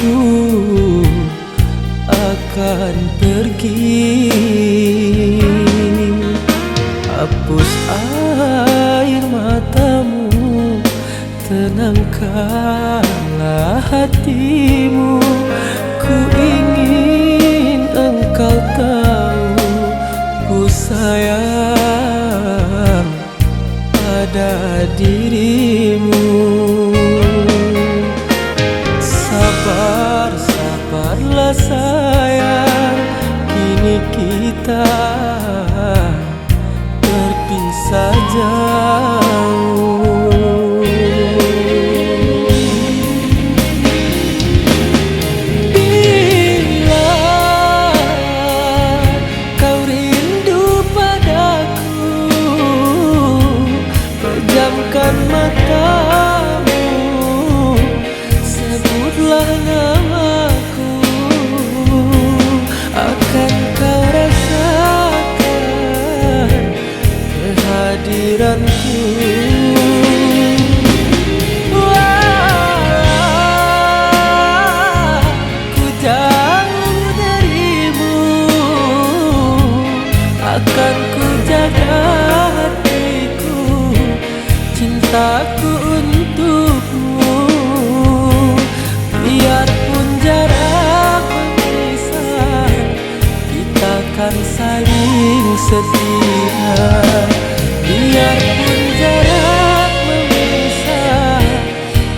diriku akan pergi. Hapus air matamu, tenangkanlah hatimu. Ku ingin engkau tahu, ku sayang pada dirimu. Sabar, sabarlah sayang, kini kita terpisah jauh. Bila kau rindu padaku, pejamkan matamu, sebutlah namaku, akan kau rasakan kehadiranku. Wah, ku jauh darimu, akan ku jaga hatiku, cintaku untukmu. Biarpun jarak memisah, kita kan saling setia. Biarpun jarak memisah,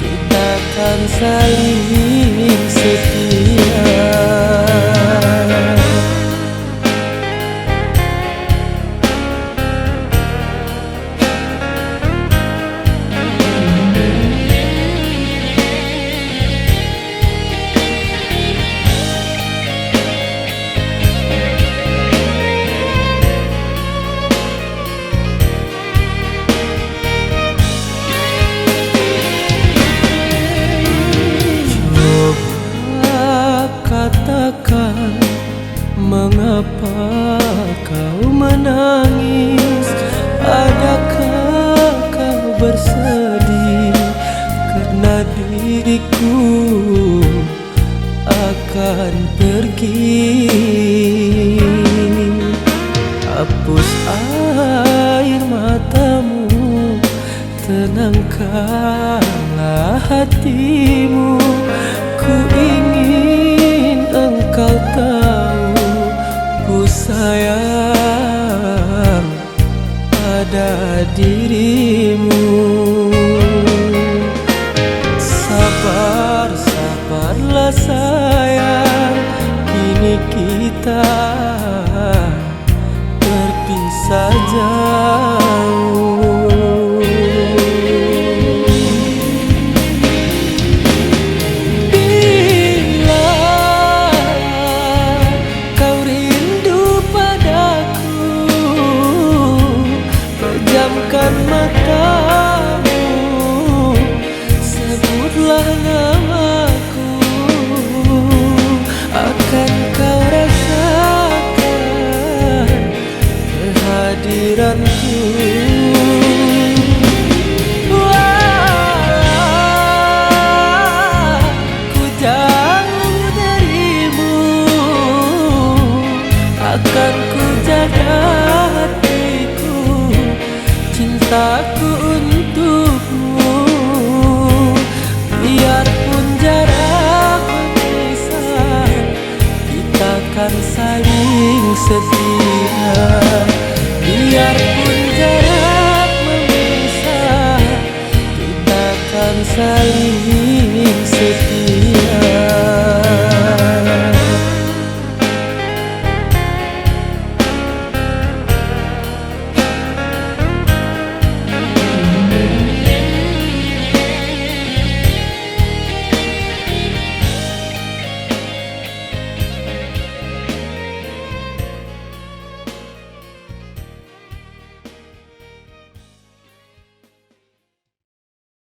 kita kan saling setia. Katakan, mengapa kau menangis? Adakah kau bersedih karena diriku akan pergi? Hapus air matamu, tenangkanlah hatimu. Ku ingin engkau tahu, ku sayang pada dirimu. Sabar, sabarlah sayang, kini kita terpisah jauh. Pejamkan matamu, sebutlah namaku, akan kau rasakan kehadiranku. Wah, ku jauh darimu, akan ku jaga hatiku, cintaku untukmu. Biarpun jarak memisah, kita kan